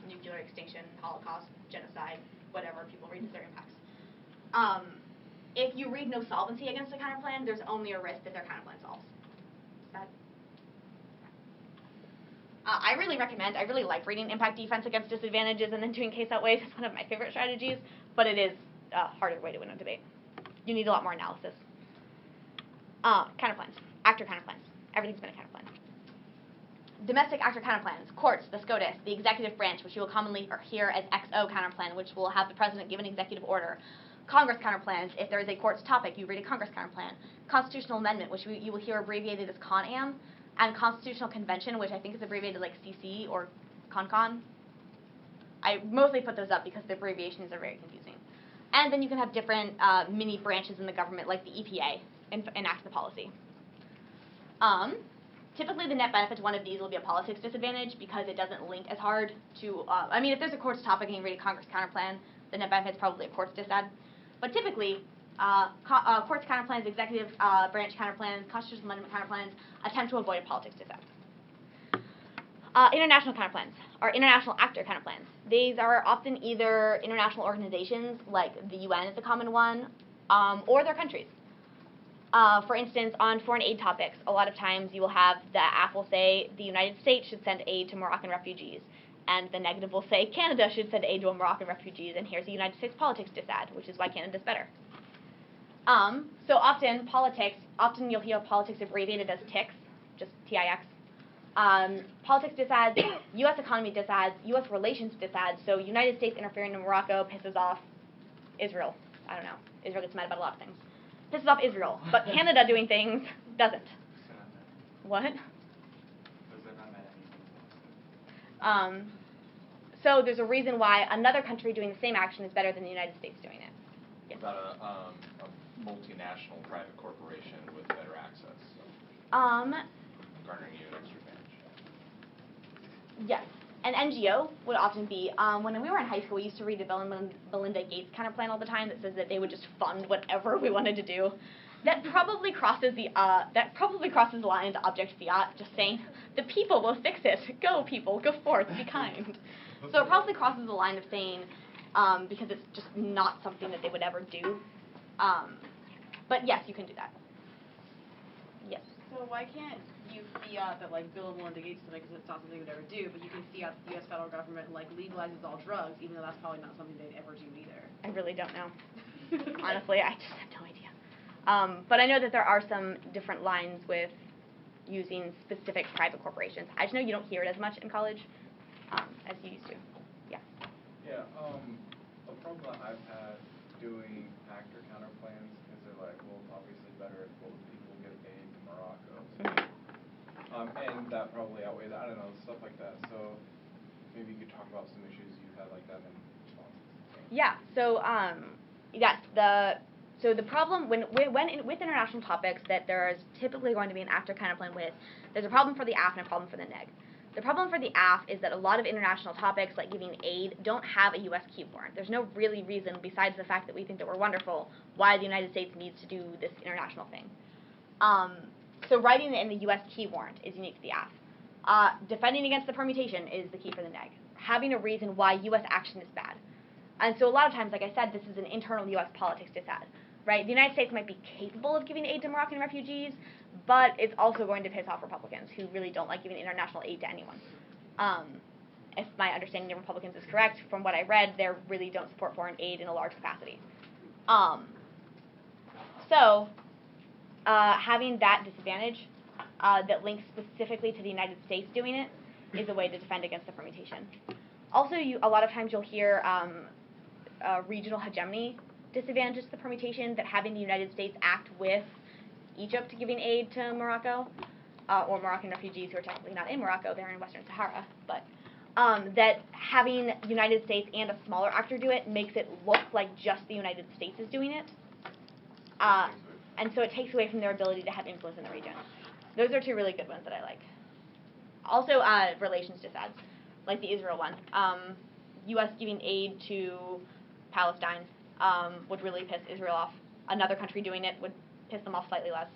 nuclear extinction, Holocaust, genocide, whatever people read as their impacts. If you read no solvency against a counterplan, there's only a risk that their counterplan solves. I really like reading impact defense against disadvantages and then doing case outweighs. It's one of my favorite strategies, but it is a harder way to win a debate. You need a lot more analysis. Counterplans, actor counterplans. Everything's been a counterplan. Domestic actor counterplans, courts, the SCOTUS, the executive branch, which you will commonly hear as XO counterplan, which will have the president give an executive order. Congress counterplans, if there is a court's topic, you read a Congress counterplan. Constitutional amendment, which you will hear abbreviated as CON-AM. And Constitutional Convention, which I think is abbreviated like CC or CON-CON. I mostly put those up because the abbreviations are very confusing. And then you can have different mini branches in the government, like the EPA, enact the policy. Typically, the net benefit to one of these will be a politics disadvantage because it doesn't link as hard to, if there's a court's topic and you read a Congress counterplan, the net benefit is probably a court's disad. But typically, courts counterplans, executive branch counterplans, constitutional amendment counterplans attempt to avoid a politics disad. International counterplans, or international actor counterplans. These are often either international organizations, like the UN is a common one, or their countries. For instance, on foreign aid topics, a lot of times you will have the app will say the United States should send aid to Moroccan refugees, and the negative will say Canada should send aid to Moroccan refugees, and here's the United States politics disad, which is why Canada's better. So often you'll hear politics abbreviated as TIX, just TIX. Politics disads, U.S. economy disads, U.S. relations disads. So United States interfering in Morocco pisses off Israel. I don't know. Israel gets mad about a lot of things. Pisses off Israel. But Canada doing things doesn't. What? So there's a reason why another country doing the same action is better than the United States doing it. Yes. About a multinational private corporation with better access. Garnering you an extra advantage. Yes. An NGO would often be, when we were in high school, we used to read the Belinda Gates counterplan all the time that says that they would just fund whatever we wanted to do. That probably crosses the line into object fiat, just saying, the people will fix it. Go, people, go forth, be kind. So it probably crosses the line of saying, because it's just not something that they would ever do. But yes, you can do that. Yes. So why can't you fiat that like Bill and Melinda Gates did it because it's not something they would ever do, but you can fiat that the U.S. federal government like legalizes all drugs, even though that's probably not something they'd ever do either. I really don't know. Honestly, I just have no idea. But I know that there are some different lines with using specific private corporations. I just know you don't hear it as much in college as you used to. Yeah. Yeah. A problem that I've had doing actor counterplans is they're like, well, it's obviously better if both people get paid in Morocco. So, and that probably outweighs, I don't know, stuff like that. So maybe you could talk about some issues you've had like that in response. Yeah. So yes, the problem with international topics that there is typically going to be an actor counterplan with, there's a problem for the AF and a problem for the neg. The problem for the AF is that a lot of international topics, like giving aid, don't have a U.S. key warrant. There's no really reason, besides the fact that we think that we're wonderful, why the United States needs to do this international thing. So writing it in the U.S. key warrant is unique to the AF. Defending against the permutation is the key for the neg. Having a reason why U.S. action is bad. And so a lot of times, like I said, this is an internal U.S. politics disad. Right? The United States might be capable of giving aid to Moroccan refugees, but it's also going to piss off Republicans who really don't like giving international aid to anyone. If my understanding of Republicans is correct, from what I read, they really don't support foreign aid in a large capacity. So having that disadvantage that links specifically to the United States doing it is a way to defend against the permutation. Also, a lot of times you'll hear regional hegemony disadvantages the permutation, that having the United States act with Egypt giving aid to Morocco, or Moroccan refugees who are technically not in Morocco, they're in Western Sahara, but that having the United States and a smaller actor do it makes it look like just the United States is doing it. And so it takes away from their ability to have influence in the region. Those are two really good ones that I like. Also, relations disads, like the Israel one. U.S. giving aid to Palestine would really piss Israel off. Another country doing it would piss them off slightly less.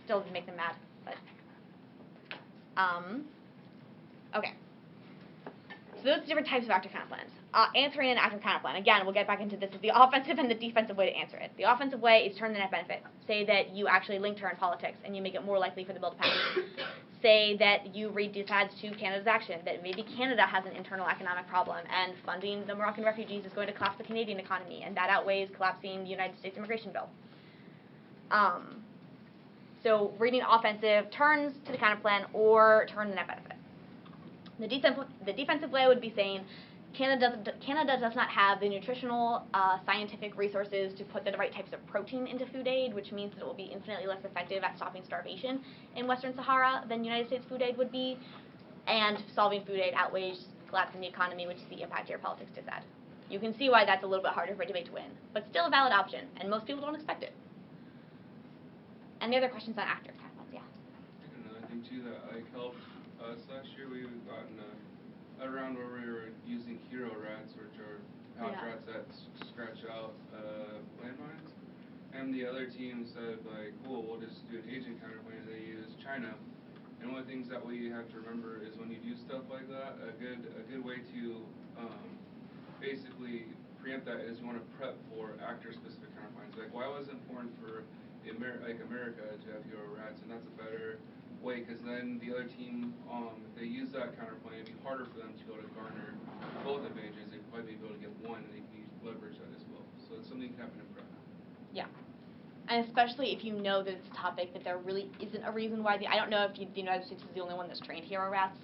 Still would make them mad, but okay. So those different types of actor counterplans. Answering an actor counterplan. Again, we'll get back into this as the offensive and the defensive way to answer it. The offensive way is turn the net benefit. Say that you actually link turn politics and you make it more likely for the bill to pass. Say that you read disads to Canada's action, that maybe Canada has an internal economic problem and funding the Moroccan refugees is going to collapse the Canadian economy, and that outweighs collapsing the United States immigration bill. So reading offensive turns to the counterplan or turn the net benefit. The defensive way would be saying Canada does not have the nutritional, scientific resources to put the right types of protein into food aid, which means that it will be infinitely less effective at stopping starvation in Western Sahara than United States food aid would be, and solving food aid outweighs collapsing the economy, which is the impact to your politics disad. You can see why that's a little bit harder for a debate to win, but still a valid option, and most people don't expect it. Any other questions on actor counterplans? Yeah. I think another thing too that like helped us last year, we've gotten a round where we were using hero rats, which are house rats that scratch out landmines. And the other team said like, cool, we'll just do an agent counterplan. They use China. And one of the things that we have to remember is when you do stuff like that, a good way to basically preempt that is you want to prep for actor-specific counterplans. Like, why was it important for America to have hero rats? And that's a better way, because then the other team, if they use that counterplan, it'd be harder for them to be able to garner both advantages. They'd probably be able to get one, and they can leverage that as well. So it's something you can happen in prep. Yeah. And especially if you know that it's a topic that there really isn't a reason why I don't know if the United States is the only one that's trained hero rats.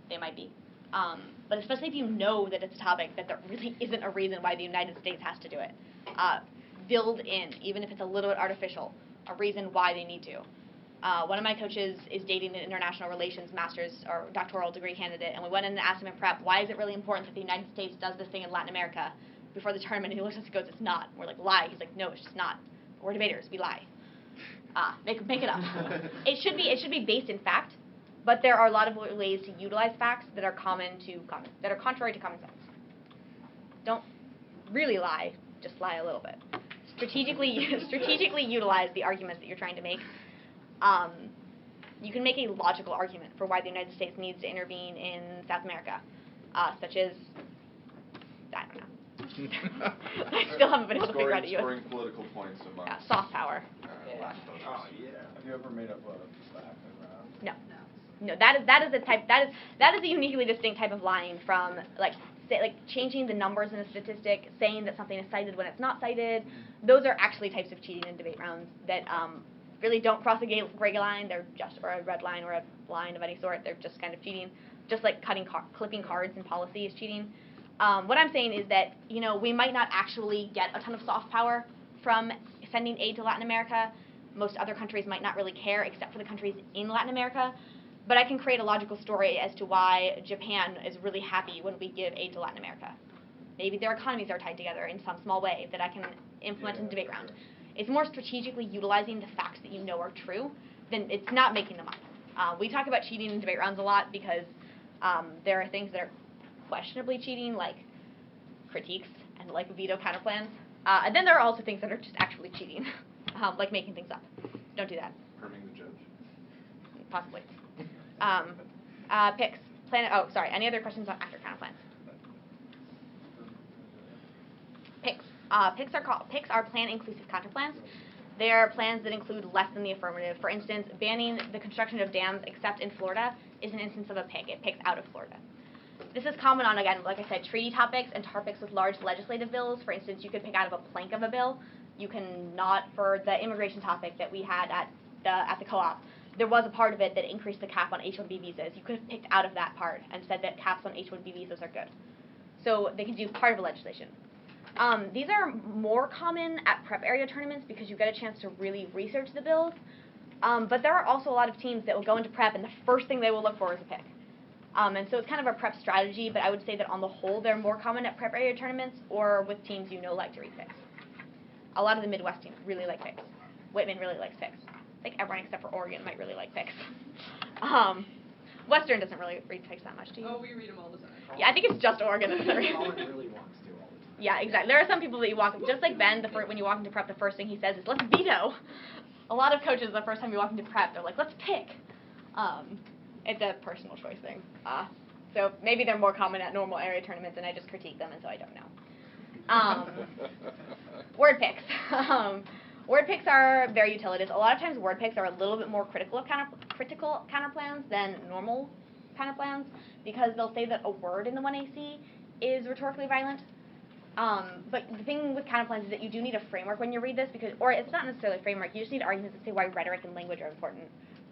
They might be. But especially if you know that it's a topic that there really isn't a reason why the United States has to do it. Build in, even if it's a little bit artificial, a reason why they need to. One of my coaches is dating an international relations master's or doctoral degree candidate, and we went in and asked him in prep, why is it really important that the United States does this thing in Latin America before the tournament? And he looks at us and goes, it's not. We're like, lie. He's like, no, it's just not. We're debaters. We lie. Make it up. It should be based in fact, but there are a lot of ways to utilize facts that are that are contrary to common sense. Don't really lie. Just lie a little bit. Strategically utilize the arguments that you're trying to make. You can make a logical argument for why the United States needs to intervene in South America, such as, I don't know. I still haven't been able to figure out a U.S. Scoring political points among soft power. Black voters. Oh, yeah. Have you ever made up a fact around? No, that is a uniquely distinct type of lying from like changing the numbers in a statistic, saying that something is cited when it's not cited. Those are actually types of cheating in debate rounds that really don't cross a gray line. They're just or a red line or a line of any sort. They're just kind of cheating. Just like clipping cards in policy is cheating. What I'm saying is that we might not actually get a ton of soft power from sending aid to Latin America. Most other countries might not really care, except for the countries in Latin America. But I can create a logical story as to why Japan is really happy when we give aid to Latin America. Maybe their economies are tied together in some small way that I can implement in the debate round. It's more strategically utilizing the facts that you know are true than it's not making them up. We talk about cheating in debate rounds a lot because there are things that are questionably cheating, like critiques and like veto counterplans. And then there are also things that are just actually cheating, like making things up. Don't do that. Perming the judge. Possibly. Picks. Any other questions on after counterplans? Picks. Picks are plan-inclusive counterplans. They are plans that include less than the affirmative. For instance, banning the construction of dams except in Florida is an instance of a pick. It picks out of Florida. This is common on, again, like I said, treaty topics and topics with large legislative bills. For instance, you could pick out of a plank of a bill. You can not, for the immigration topic that we had at the co-op, there was a part of it that increased the cap on H-1B visas. You could have picked out of that part and said that caps on H-1B visas are good. So they can do part of a legislation. These are more common at prep area tournaments because you get a chance to really research the bills. But there are also a lot of teams that will go into prep and the first thing they will look for is a pick. And so it's kind of a prep strategy, but I would say that on the whole they're more common at prep area tournaments or with teams like to read picks. A lot of the Midwest teams really like picks. Whitman really likes picks. I think everyone except for Oregon might really like picks. Western doesn't really read picks that much, do you? Oh, we read them all the time. Yeah, I think it's just Oregon that doesn't read. Colin really wants to all the time. Yeah, exactly. There are some people that you walk, just like Ben, when you walk into prep, the first thing he says is, let's veto. A lot of coaches, the first time you walk into prep, they're like, let's pick. It's a personal choice thing. So maybe they're more common at normal area tournaments, and I just critique them, and so I don't know. Word picks. Word picks are very utilitarian. A lot of times word picks are a little bit more critical counterplans than normal counterplans because they'll say that a word in the 1AC is rhetorically violent. But the thing with counterplans is that you do need a framework when you read this, or it's not necessarily a framework, you just need arguments that say why rhetoric and language are important.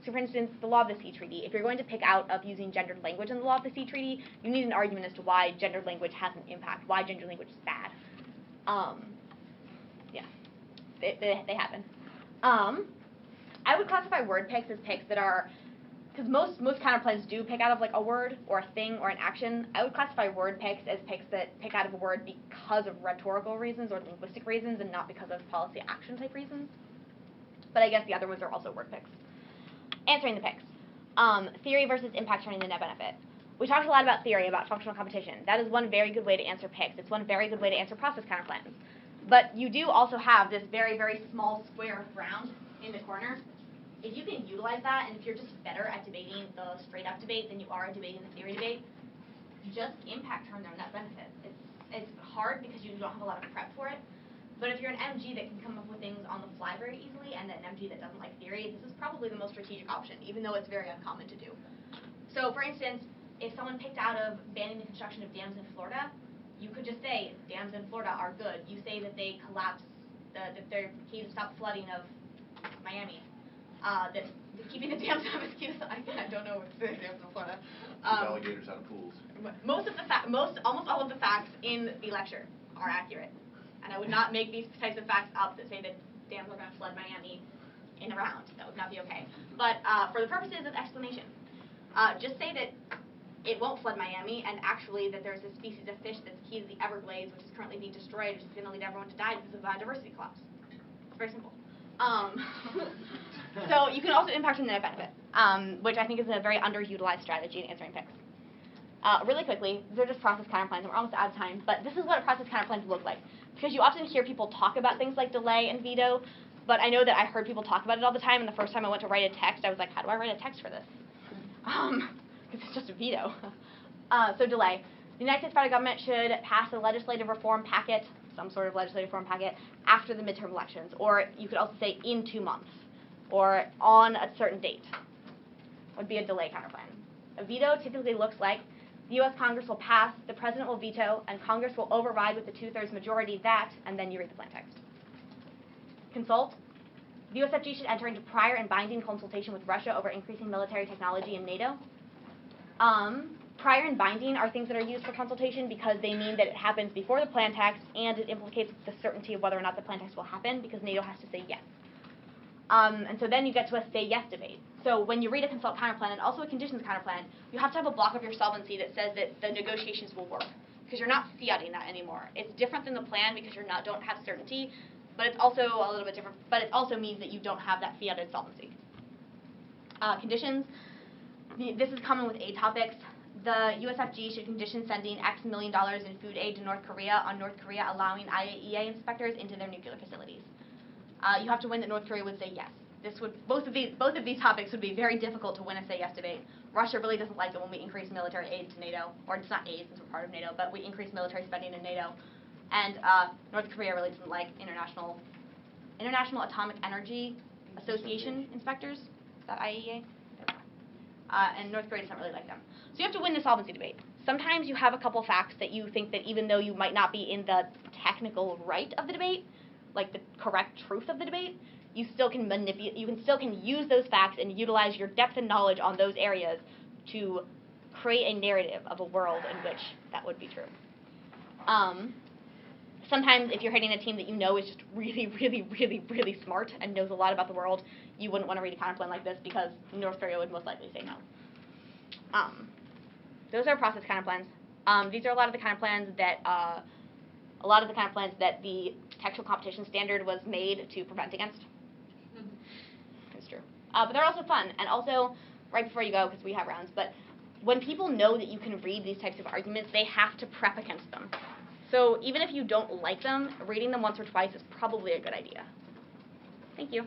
So for instance, the Law of the Sea Treaty. If you're going to pick out of using gendered language in the Law of the Sea Treaty, you need an argument as to why gendered language has an impact, why gendered language is bad. Yeah, they happen. I would classify word picks as picks that are, because most counterplans do pick out of like a word or a thing or an action. I would classify word picks as picks that pick out of a word because of rhetorical reasons or linguistic reasons and not because of policy action type reasons. But I guess the other ones are also word picks. Answering the picks. Theory versus impact turning the net benefit. We talked a lot about theory, about functional competition. That is one very good way to answer picks. It's one very good way to answer process counterplans. But you do also have this very, very small square of ground in the corner. If you can utilize that, and if you're just better at debating the straight-up debate than you are at debating the theory debate, you just impact turn their net benefit. It's hard because you don't have a lot of prep for it. But if you're an MG that can come up with things on the fly very easily, and an MG that doesn't like theory, this is probably the most strategic option, even though it's very uncommon to do. So, for instance, if someone picked out of banning the construction of dams in Florida, you could just say dams in Florida are good. You say that they collapse, that they're key to stop flooding of Miami. That keeping the dams out of excuse. I don't know what's the dams in Florida. Keep alligators out of pools. Almost all of the facts in the lecture are accurate, and I would not make these types of facts up that say that dams are going to flood Miami in a round. That would not be okay. But for the purposes of explanation, just say that it won't flood Miami, and actually that there's a species of fish that's key to the Everglades, which is currently being destroyed, which is going to lead everyone to die because of biodiversity collapse. It's very simple. So you can also impact on the net benefit, which I think is a very underutilized strategy in answering picks. Really quickly, they're just process counterplans, and we're almost out of time, but this is what a process counterplans look like. Because you often hear people talk about things like delay and veto, but I know that I heard people talk about it all the time, and the first time I went to write a text, I was like, how do I write a text for this? Because it's just a veto. So delay. The United States federal government should pass a legislative reform packet, some sort of legislative reform packet, after the midterm elections, or you could also say in 2 months, or on a certain date. Would be a delay counterplan. A veto typically looks like the U.S. Congress will pass, the President will veto, and Congress will override with a 2/3 majority that, and then you read the plan text. Consult. The USFG should enter into prior and binding consultation with Russia over increasing military technology in NATO. Prior and binding are things that are used for consultation because they mean that it happens before the plan text, and it implicates the certainty of whether or not the plan text will happen because NATO has to say yes. And so then you get to a say yes debate. So when you read a consult counterplan and also a conditions counterplan, you have to have a block of your solvency that says that the negotiations will work because you're not fiating that anymore. It's different than the plan because you don't have certainty, but it's also a little bit different. But it also means that you don't have that fiated solvency. Conditions. This is common with aid topics. The USFG should condition sending X million dollars in food aid to North Korea on North Korea allowing IAEA inspectors into their nuclear facilities. You have to win that North Korea would say yes. Both of these topics would be very difficult to win a say yes debate. Russia really doesn't like it when we increase military aid to NATO, or it's not aid since we're part of NATO, but we increase military spending in NATO. And North Korea really doesn't like International Atomic Energy Association inspectors. Is that IAEA? And North Korea doesn't really like them. So you have to win the solvency debate. Sometimes you have a couple facts that you think that even though you might not be in the technical right of the debate, like the correct truth of the debate, you still can use those facts and utilize your depth and knowledge on those areas to create a narrative of a world in which that would be true. Sometimes if you're hitting a team that you know is just really, really, really, really smart and knows a lot about the world, you wouldn't want to read a counterplan like this because North Korea would most likely say no. Those are process counterplans. These are a lot of the counterplans that the Textual Competition standard was made to prevent against. It's true. But they're also fun. And also, right before you go, because we have rounds, but when people know that you can read these types of arguments, they have to prep against them. So even if you don't like them, reading them once or twice is probably a good idea. Thank you.